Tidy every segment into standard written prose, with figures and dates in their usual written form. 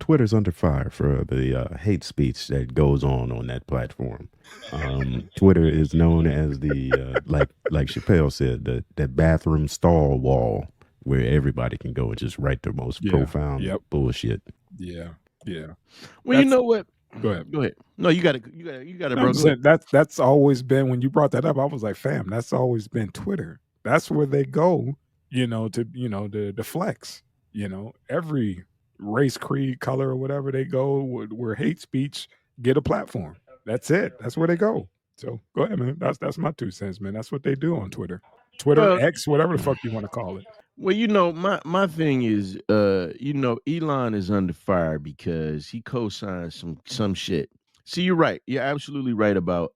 Twitter's under fire for the hate speech that goes on that platform. Twitter is known as the like Chappelle said, that bathroom stall wall where everybody can go and just write the most Yeah. profound Yep. bullshit. Yeah. Yeah. Well, you know what? Go ahead. Go ahead. No, you got it. No, bro. I'm Go saying ahead. that's always been, when you brought that up, I was like, fam, that's always been Twitter. That's where they go, to flex. Every race, creed, color, or whatever they go, where hate speech get a platform. That's it. That's where they go. So go ahead, man. That's my 2 cents, man. That's what they do on Twitter. Twitter, Well, X, whatever the fuck you want to call it. Well, my thing is, Elon is under fire because he co-signed some shit. See, you're right. You're absolutely right about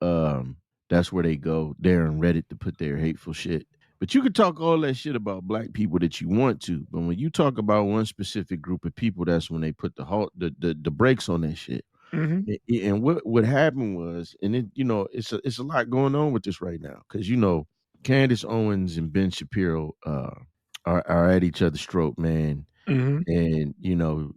that's where they go there on Reddit to put their hateful shit. But you can talk all that shit about black people that you want to, but when you talk about one specific group of people, that's when they put the brakes on that shit. Mm-hmm. And what happened was, and it's a lot going on with this right now because Candace Owens and Ben Shapiro are at each other's throat, man. Mm-hmm. And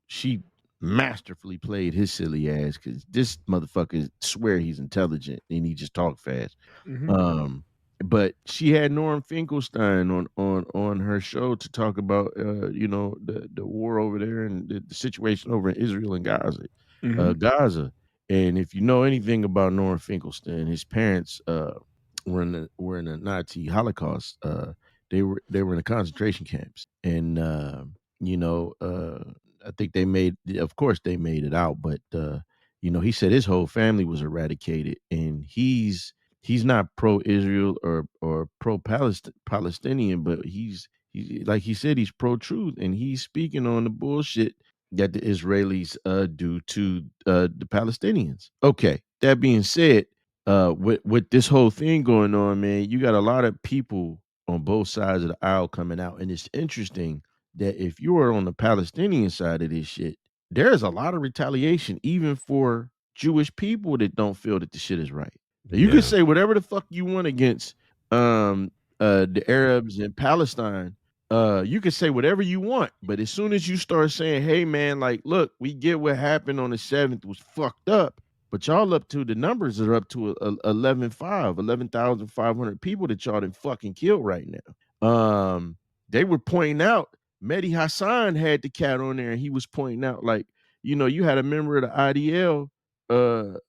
she masterfully played his silly ass because this motherfucker swear he's intelligent and he just talk fast. Mm-hmm. But she had Norm Finkelstein on her show to talk about the war over there and the situation over in Israel and Gaza. Mm-hmm. Gaza. And if you know anything about Norm Finkelstein, his parents were in the Nazi Holocaust. They were in the concentration camps, and I think of course they made it out, but he said his whole family was eradicated, and he's not pro Israel or pro Palestinian, but he's like he said, he's pro truth, and he's speaking on the bullshit that the Israelis do to the Palestinians. Okay, that being said, with this whole thing going on, man, you got a lot of people on both sides of the aisle coming out, and it's interesting that if you are on the Palestinian side of this shit, there's a lot of retaliation, even for Jewish people that don't feel that the shit is right. You can say whatever the fuck you want against the Arabs in Palestine. You can say whatever you want, but as soon as you start saying, "Hey, man, like, look, we get what happened on the 7th was fucked up," but y'all up to the numbers are up to 11,500 people that y'all done fucking killed right now. They were pointing out Mehdi Hassan had the cat on there, and he was pointing out, like, you had a member of the IDL or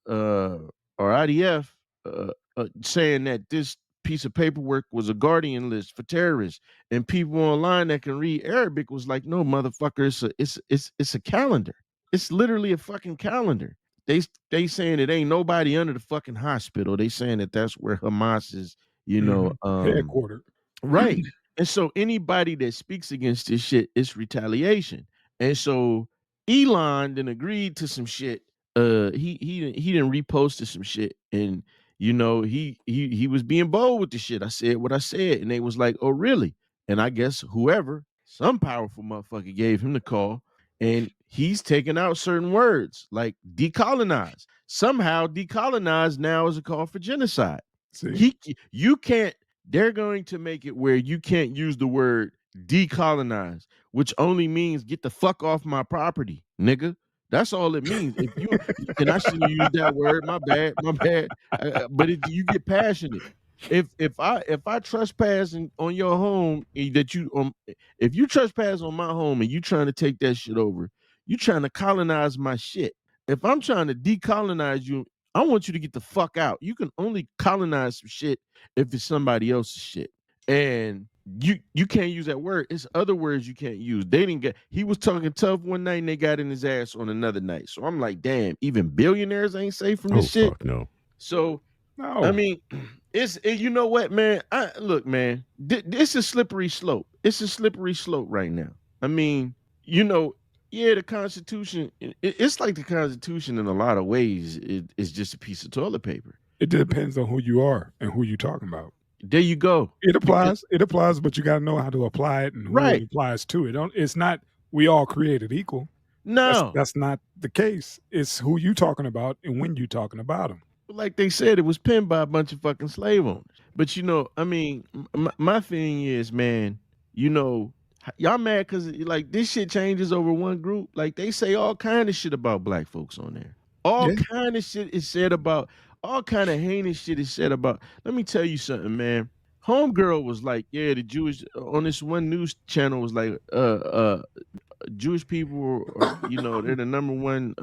IDF saying that this piece of paperwork was a guardian list for terrorists, and people online that can read Arabic was like, "No, motherfucker, it's a calendar. It's literally a fucking calendar." They saying it ain't nobody under the fucking hospital. They saying that that's where Hamas is, Headquartered. right. And so anybody that speaks against this shit, it's retaliation. And so Elon then agreed to some shit. He didn't reposted some shit, and he was being bold with the shit. I said what I said, and they was like, "Oh, really?" And I guess some powerful motherfucker gave him the call, and he's taking out certain words like decolonize. Somehow decolonize now is a call for genocide. See? You can't. They're going to make it where you can't use the word decolonize, which only means get the fuck off my property, nigga. That's all it means. If you and I shouldn't use that word. My bad. But you get passionate. If I trespass on your home, if you trespass on my home and you trying to take that shit over, you trying to colonize my shit. If I'm trying to decolonize you, I want you to get the fuck out. You can only colonize some shit if it's somebody else's shit. And you can't use that word. It's other words you can't use. He was talking tough one night and they got in his ass on another night. So I'm like, damn, even billionaires ain't safe from this shit. Fuck no. So No. I mean, you know what, man? Look, man, this is a slippery slope. It's a slippery slope right now. I mean, the Constitution, it's like the Constitution in a lot of ways. It's just a piece of toilet paper. It depends on who you are and who you're talking about. There you go. It applies, but you got to know how to apply it and who it applies to. It's not we all created equal. No. That's not the case. It's who you talking about and when you talking about them. Like they said, it was penned by a bunch of fucking slave owners. But I mean, my thing is, man, Y'all mad because like this shit changes over one group? Like they say all kind of shit about black folks on there. All Yeah. kind of shit is said about. All kind of heinous shit is said about. Let me tell you something, man. Homegirl was like, yeah, the Jewish on this one news channel was like, Jewish people are, you know, they're the number one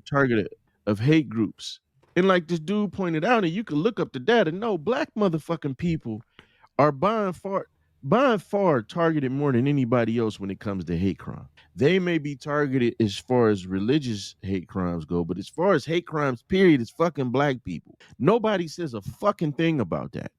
target of hate groups. And like this dude pointed out, and you can look up the data. No, black motherfucking people are by far targeted more than anybody else when it comes to hate crime. They may be targeted as far as religious hate crimes go, but as far as hate crimes, period, it's fucking black people. Nobody says a fucking thing about that.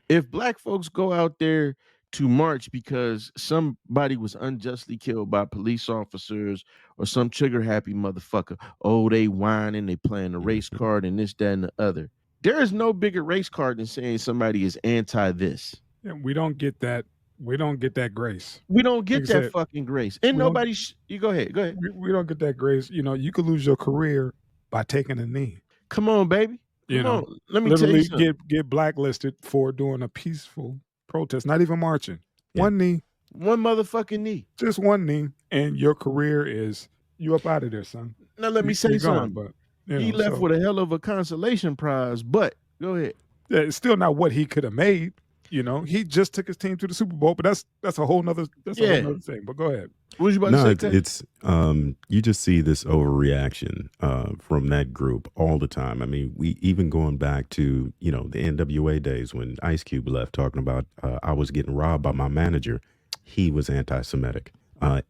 If black folks go out there to march because somebody was unjustly killed by police officers or some trigger happy motherfucker, oh, they whining, they playing the race Mhm. card and this, that, and the other. There is no bigger race card than saying somebody is anti this. Yeah, we don't get that. We don't get that grace. We don't Like I get that said, fucking grace. And we don't. nobody you go ahead. Go ahead. We don't get that grace. You know, you could lose your career by taking a knee. Come on, baby. You Come know, on. Let me tell you literally something. get blacklisted for doing a peaceful protest, not even marching. Yeah. One knee, One motherfucking knee. just one knee, and your career is you up out of there, son. Now let me say You're gone. something. But you He know, left so with a hell of a consolation prize, but go ahead. yeah, it's still not what he could have made. You know, he just took his team to the Super Bowl, but that's a whole nother Yeah. thing. But go ahead. What was you about No, to say, Kay? it's you just see this overreaction from that group all the time. I mean, we even going back to the NWA days when Ice Cube left, talking about I was getting robbed by my manager. He was anti-Semitic.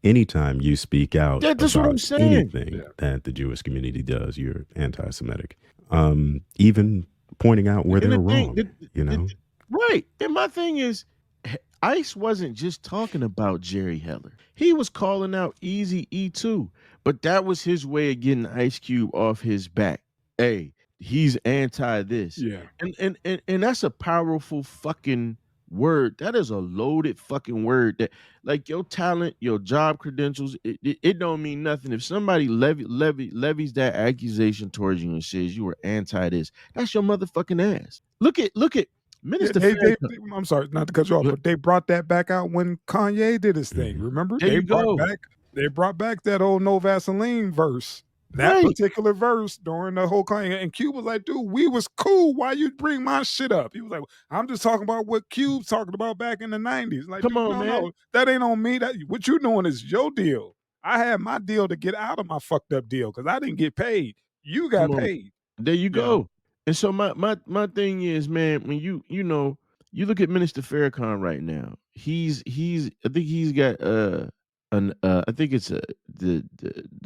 Anytime you speak out Yeah, that's what I'm about saying. anything Yeah. that the Jewish community does, you're anti-Semitic. Even pointing out where And they're the thing, wrong. right. And my thing is, Ice wasn't just talking about Jerry Heller. He was calling out Easy E too. But that was his way of getting Ice Cube off his back. Hey, he's anti this. Yeah. And that's a powerful fucking word. That is a loaded fucking word that like your talent, your job credentials, it don't mean nothing. If somebody levies that accusation towards you and says you were anti this, that's your motherfucking ass. Look at Yeah, Minister Farrakhan. I'm sorry not to cut you off, but they brought that back out when Kanye did his thing. Mhm. Remember? There you go. They brought back that old No Vaseline verse. That Right. particular verse during the whole Kanye, and Cube was like, dude, we was cool. Why you bring my shit up? He was like, I'm just talking about what Cube's talking about back in the 90s. Like, Come dude, on, no, man. no, that ain't on me. That what you doing is your deal. I had my deal to get out of my fucked up deal because I didn't get paid. You got Come on. paid. There you You know? go. And so my thing is, man, when you look at Minister Farrakhan right now, he's I think he's got I think it's the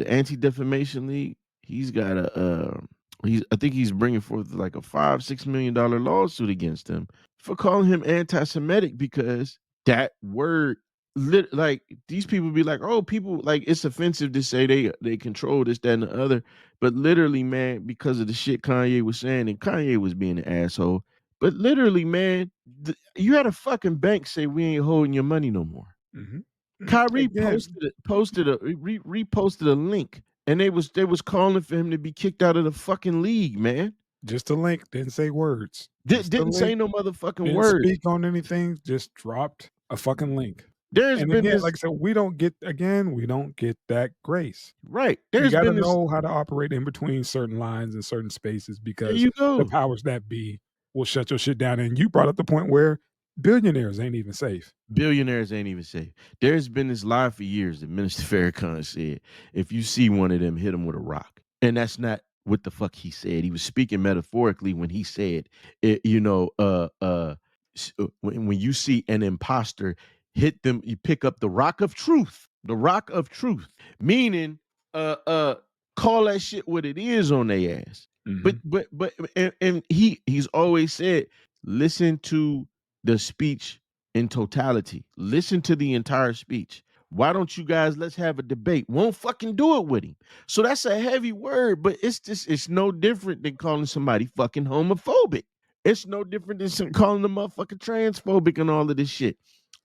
Anti-Defamation League. He's got I think he's bringing forth like a $5-6 million lawsuit against him for calling him anti-Semitic because that word like these people be like, oh, people like it's offensive to say they control this, that, and the other. But literally, man, because of the shit Kanye was saying, and Kanye was being an asshole. But literally, man, you had a fucking bank say we ain't holding your money no more. Kyrie Again, reposted a link, and they was calling for him to be kicked out of the fucking league, man. just a link, didn't say words. Just a Didn't say link, no motherfucking didn't words. speak on anything, just dropped a fucking link. There's And been again, this like I said, we don't get that grace. right. You There's gotta been this. know how to operate in between certain lines and certain spaces There because you the go. powers that be will shut your shit down. And you brought up the point where billionaires ain't even safe. Billionaires ain't even safe. There's been this lie for years that Minister Farrakhan said, if you see one of them, hit them with a rock. And that's not what the fuck he said. He was speaking metaphorically when he said, when you see an imposter, hit them, you pick up the rock of truth, meaning, call that shit what it is on their ass. And he's always said, listen to the speech in totality. Listen to the entire speech. Why don't you guys let's have a debate? Won't fucking do it with him. So that's a heavy word, but it's no different than calling somebody fucking homophobic. It's no different than calling them motherfucking transphobic and all of this shit.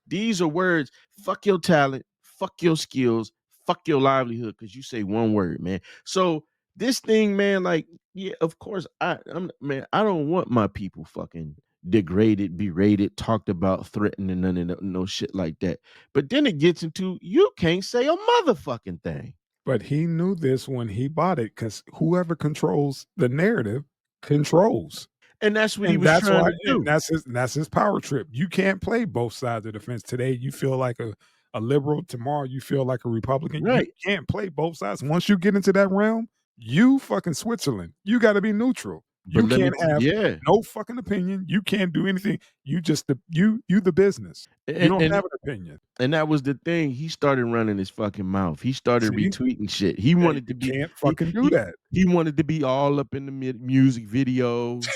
These are words. Fuck your talent, fuck your skills, fuck your livelihood, because you say one word, man. So this thing, man, like, yeah, of course, I don't want my people fucking degraded, berated, talked about, threatened, and none of no shit like that. But then it gets into you can't say a motherfucking thing. But he knew this when he bought it because whoever controls the narrative controls. And that's what he And was that's trying why, to and do. that's his power trip. You can't play both sides of the fence. Today you feel like a liberal, tomorrow you feel like a Republican. You Right. can't play both sides. Once you get into that realm, you fucking Switzerland. You got to be neutral. But You let me can't have yeah. no fucking opinion. You can't do anything. You just you the business. You don't have an opinion. And that was the thing. He started running his fucking mouth. He started See? retweeting shit. He Yeah, wanted to you be can't fucking do that. he wanted to be all up in the music videos.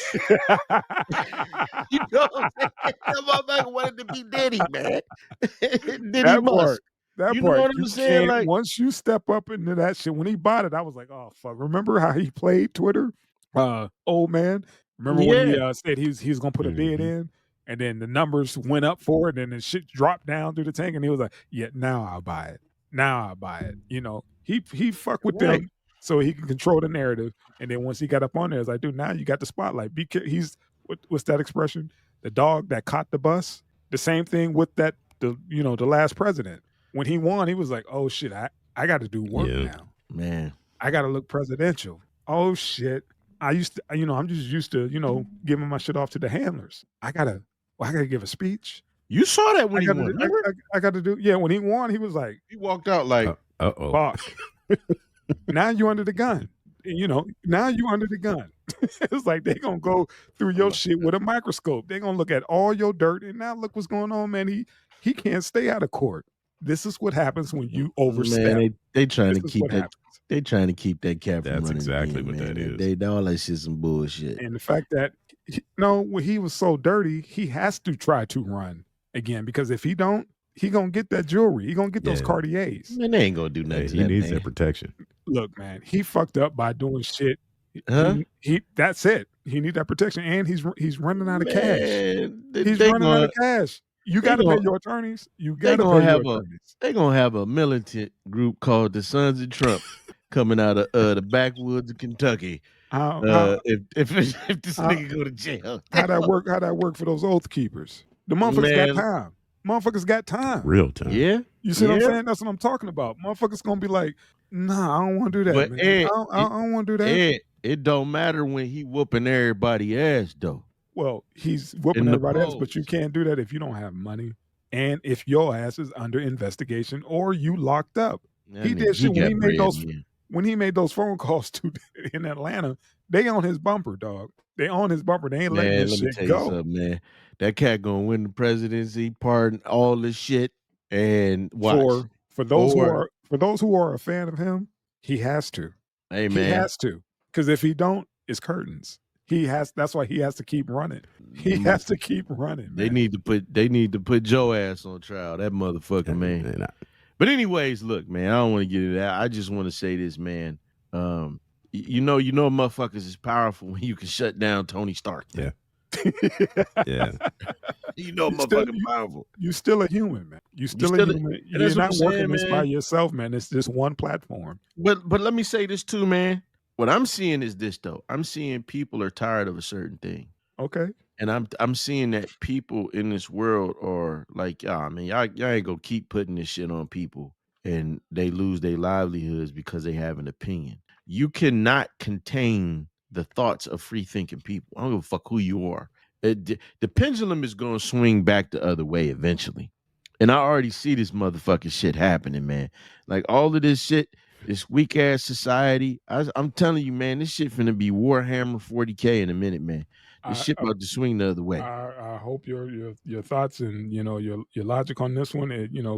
You know what I'm saying? That motherfucker wanted to be Diddy, man. Diddy That Must. part. That You know part. what I'm You saying? can't Like, once you step up into that shit. When he bought it, I was like, "Oh fuck." Remember how he played Twitter? Old man. Remember when he yeah. said he was gonna put a bid Mhm. in and then the numbers went up for it and then shit dropped down through the tank and he was like, "Yeah, now I'll buy it. Now I'll buy it." You know, he fucked with Right. them so he can control the narrative. And then once he got up on there, it's like, dude, now you got the spotlight. He's what's that expression? The dog that caught the bus. The same thing with the last president. When he won, he was like, "Oh shit, I got to do work Yeah. now. Man. I got to look presidential." Oh shit, I'm just used to giving my shit off to the handlers. I gotta give a speech. You saw that when I he gotta won, do, remember? I got to do. Yeah, when he won, he was like, He walked out like, Uh-oh. "Fuck, now you under the gun." Now you under the gun. It's like they gonna go through your shit with a microscope. They gonna look at all your dirt, and now look what's going on, man. He can't stay out of court. This is what happens when you overstep. man, they trying This to is keep what that happens. they trying to keep that cat from That's running exactly again, what man. that is. They all that shit some bullshit. And the fact that when he was so dirty, he has to try to run again because if he don't, he gonna get that jewelry. He gonna get those Yeah. Cartiers. Man, they ain't gonna do nothing Hey, to he that needs man. that protection. Look, man, he fucked up by doing shit. Huh? He that's it. He need that protection, and he's running out of cash. Man, He's running out of cash. You got to pay gonna- your attorneys. You they got to gonna pay your have attorneys. they gonna have a militant group called the Sons of Trump coming out of the backwoods of Kentucky. How If this how nigga go to jail, how that work? How that work for those oath keepers? The motherfuckers got man, time. Motherfuckers got time. Real time. yeah, You see what I'm yeah. saying? That's what I'm talking about. Motherfuckers gonna be like, "Nah, I don't want to do that, But man. Ed, I don't want to do that." Ed, it don't matter when he whooping everybody ass though. Well, he's whooping In the everybody else, but you polls. can't do that if you don't have money and if your ass is under investigation or you locked up. That He nigga, did shit when got he made bread, those man. when he made those phone calls to in Atlanta. They on his bumper, dog. They on his bumper. They ain't letting Man, this let me shit tell you go. something, man. That cat gonna win the presidency, pardon all this shit, and watch. For those who Or are a fan of him, he has to. hey, He man, has to. Because if he don't, it's curtains. That's why he has to keep running. He mm, has to keep running, they man. need to put Joe ass on trial. That motherfucker, man. And But anyways, look, man, I don't want to get into that. I just want to say this, man. You know, motherfuckers is powerful when you can shut down Tony Stark. Man. yeah. You know, Still- motherfucking powerful. You still a human, man. You still a still a- human. and You're that's what not I'm working saying, this by man. yourself, man. It's just one platform. But let me say this too, man. What I'm seeing is this though. I'm seeing people are tired of a certain thing. Okay. And I'm seeing that people in this world are like, y'all ain't gonna keep putting this shit on people and they lose their livelihoods because they have an opinion. You cannot contain the thoughts of free thinking people. I don't give a fuck who you are. The pendulum is gonna swing back the other way eventually. And I already see this motherfucking shit happening, man. Like all of this shit, this weak ass society. I'm telling you, man, this shit finna be Warhammer 40K in a minute, man. This I- shit I- about to swing the other way. I hope your thoughts and your logic on this one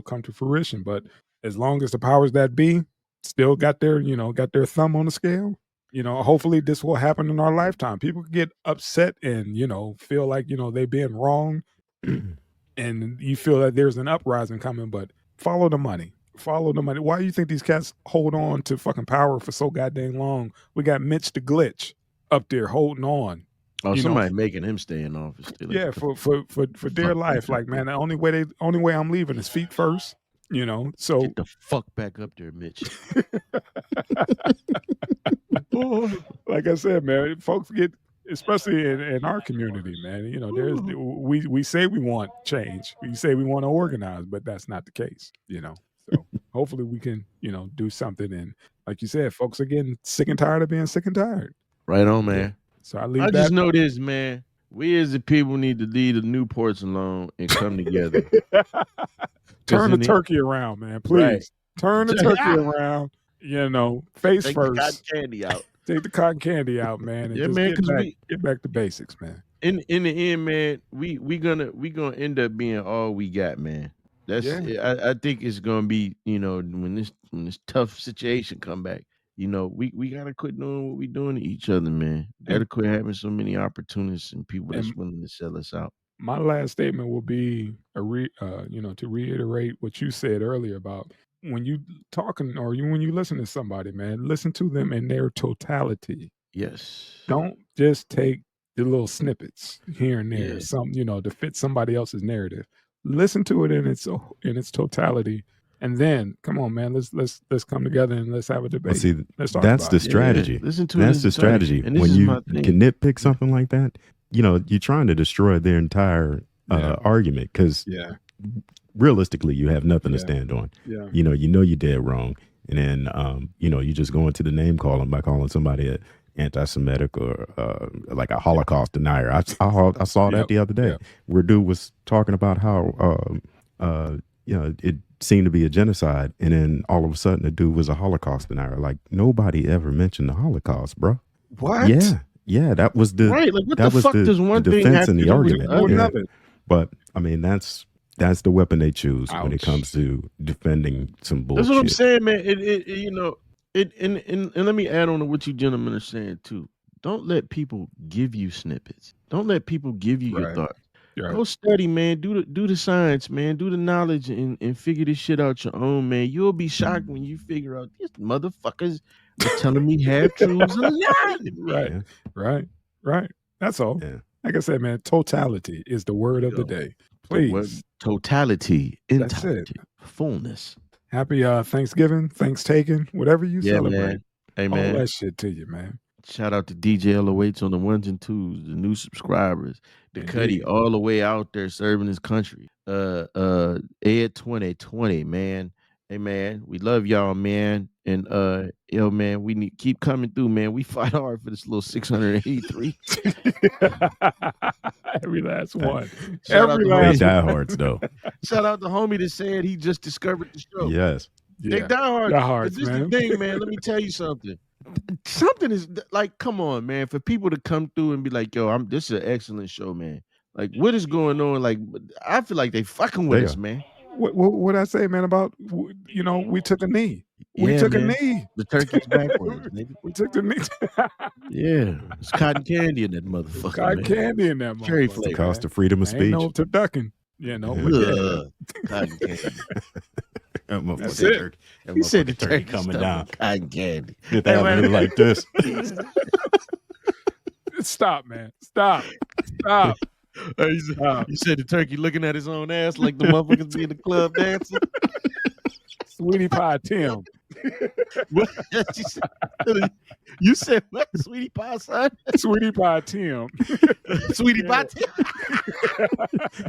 come to fruition. But as long as the powers that be still got their thumb on the scale, hopefully this will happen in our lifetime. People get upset and feel like they being wrong, and you feel that there's an uprising coming. But follow the money. Follow the money. Why do you think these cats hold on to fucking power for so goddamn long? We got Mitch the Glitch up there holding on. Oh, you know, somebody making him stay in office. Still. Yeah, for dear life. Like, man, the only way I'm leaving is feet first. So Get the fuck back up there, Mitch. like I said, man, folks get especially in our community, man. You know, we say we want change. We say we want to organize, but that's not the case. So hopefully we can do something. And like you said, folks are getting sick and tired of being sick and tired. Right on, man. So I I leave just that. know this, man. We as the people need to leave the Newports alone and come together. Turn the in the- turkey around, man. Right. Please turn the turkey around. Face Take the cotton first. candy out. Take the cotton candy out, man, and Yeah, just man, 'cause get back to basics, man. In the end, man, we gonna end up being all we got, man. That's I think it's gonna be, when this tough situation come back, we gotta quit doing what we doing to each other, man. Gotta quit having so many opportunists and people that's willing to sell us out. My last statement will be to reiterate what you said earlier about when you talking or when you listen to somebody, man, listen to them in their totality. Yes. Don't just take the little snippets here and there, Yeah. some to fit somebody else's narrative. Listen to it in its totality, and then come on, man, let's come together and let's have a debate. Well, see, let's talk that's about the it. strategy. Listen to That's it the as entirety. strategy. And this When is you my thing. can nitpick something like that, you're trying to destroy their entire argument because realistically, you have nothing to stand on. Yeah. You're dead wrong, and then you just go into the name calling by calling somebody a anti-Semitic or like a Holocaust denier. I saw that the other day where dude was talking about how it seemed to be a genocide, and then all of a sudden the dude was a Holocaust denier. Like nobody ever mentioned the Holocaust, bro. What? Yeah, that was the right. Like what that the was fuck the, does one the thing defense have and to the do with argument. the other? Nothing. But I mean that's the weapon they choose when it Ouch. comes to defending some bullshit. That's what I'm saying, man. And let me add on to what you gentlemen are saying too. Don't let people give you snippets. Don't let people give you your Right. thoughts. Right. Go study, man. Do the science, man. Do the knowledge and figure this shit out your own, man. You'll be shocked when you figure out these motherfuckers are telling me half truths and lying to me. Right. That's all. Yeah. Like I said, man, totality is the word of the day. The word Please. totality, That's it. entirety, fullness. Happy Thanksgiving, Thanksgiving, whatever you Yeah, celebrate. man. Hey, All man. that shit to you, man. Shout out to DJ LOH on the ones and twos, the new subscribers, the Indeed. Cuddy all the way out there serving his country. Ed 2020, man. Hey man, we love y'all, man. And man, we need keep coming through, man. We fight hard for this little 683. Every last one. Shout out Every to They last one. diehards though. Shout out to homie that said he just discovered the show. Yes. They Yeah. diehards. Diehards, This is man. the thing, man. Let me tell you something. Something is like, come on, man. For people to come through and be like, "Yo, this is an excellent show, man." Like, what is going on? Like, I feel like they fucking with They us, are. man. What I say, man, about we took a knee. We Yeah, took man. a knee. The turkey's backwards, nigga. We took the knee. Yeah, it's cotton candy in that motherfucker, Cotton man. candy in that Cherry motherfucker. It's the flavor. cost of freedom of Ain't speech. no turducken. But Ugh, cotton candy. That motherfucker That's it. turkey- that He said the motherfucking turkey turkey coming stuff down. with cotton candy. Get Hey, that man. man like this. Stop, man. Stop. Stop. Hey, Stop. you said the turkey looking at his own ass like the motherfuckers be in the club dancing. Sweetie Pie Tim. What? You said what? Sweetie pie, son? Sweetie Pie Tim. Sweetie pie.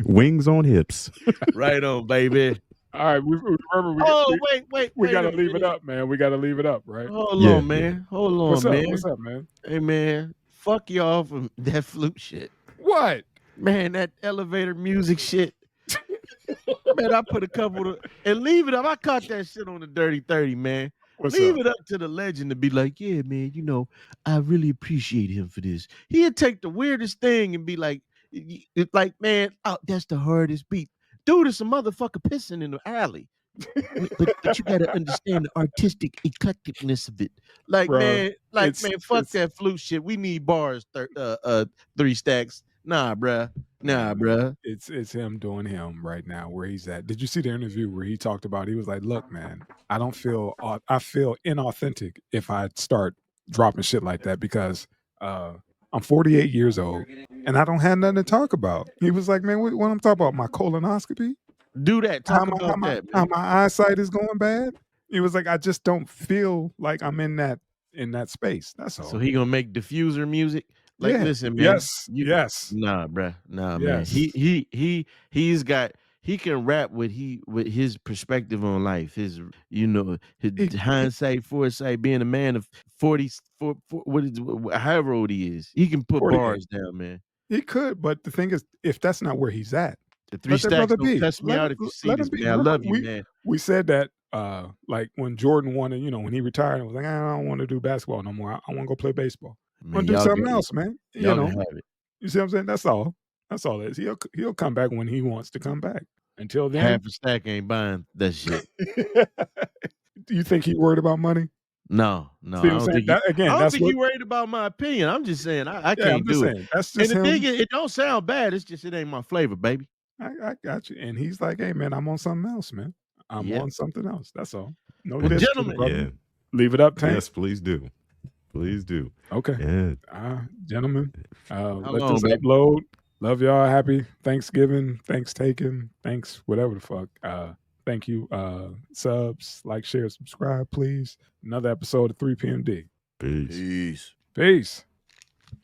Wings on hips. Right on, baby. All right, remember we gotta leave it up, man. We gotta leave it up, right? Hold Yeah, on, man. Hold on, What's up? man. What's up, man? Hey, man. Fuck y'all from that flute shit. What? Man, that elevator music shit. Man, I put a couple of and leave it up. I caught that shit on the Dirty 30, man. Leave it up to the legend to be like, yeah, man, I really appreciate him for this. He'd take the weirdest thing and be like, man, oh, that's the hardest beat. Dude, it's a motherfucker pissing in the alley. But you gotta understand the artistic eclecticness of it. Like, Bro, man, fuck that flute shit. We need bars, 3 stacks. Nah, bruh. It's him doing him right now where he's at. Did you see the interview where he talked about he was like, look, man, I feel inauthentic if I start dropping shit like that because I'm 48 years old and I don't have nothing to talk about. He was like, man, what I'm talking about, my colonoscopy? Do that. Talk about that, man. How my eyesight is going bad? He was like, I just don't feel like I'm in that space. That's all. So he gonna make diffuser music. Like, Yeah. listen, man. Yes. You Yes. Nah, bruh. Nah, man. Yes. He can rap with his perspective on life. His his He hindsight, foresight, being a man of 44, what is however old he is. He can put 48. bars down, man. He could, but the thing is, if that's not where he's at, The three let that stacks brother don't be. cuss me out if you see Let him this, be. man. I Remember, love you, man. we said that like when Jordan wanted, when he retired, and was like, I don't want to do basketball no more. I want to go play baseball. I Man, want to do something else, man. y'all can have it. You see what I'm saying? That's all. That's all it is. He'll come back when he wants to come back. Until then, Half a stack ain't buying that shit. do you think he worried about money? No, See I what I'm don't saying? think he. I don't That's think what. he worried about my opinion. I'm just saying I Yeah, I'm can't just do it. saying. That's And just the thing him. is, it don't sound bad. It's just it ain't my flavor, baby. I got you. And he's like, hey, man, I'm on something else, man. I'm Yep. on something else. That's all. No Well, diss to the gentlemen. brother. Yeah. Leave it up, Tank. Yes, please do. Please do. Okay. Yeah. Gentlemen, How let long, this baby? upload. Love y'all. Happy Thanksgiving. Thanks taken. Thanks whatever the fuck. Thank you. Subs, like, share, subscribe, please. Another episode of 3 PMD. Peace. Peace.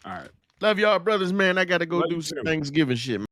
All right. Love y'all, brothers, man. I got to go Love do you some too. Thanksgiving shit, man.